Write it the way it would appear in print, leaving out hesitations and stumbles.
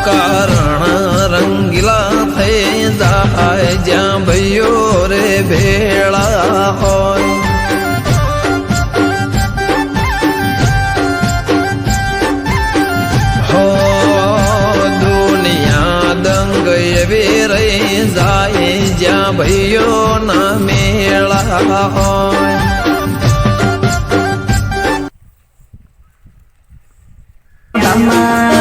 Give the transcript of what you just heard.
કારણ રંગીલા થઈ જાય જ્યાં ભાઈઓ રે ભેળા હોય હો દુનિયા દંગ એવી રહી જાય જ્યાં ભાઈઓ ના મેળા હોય Mama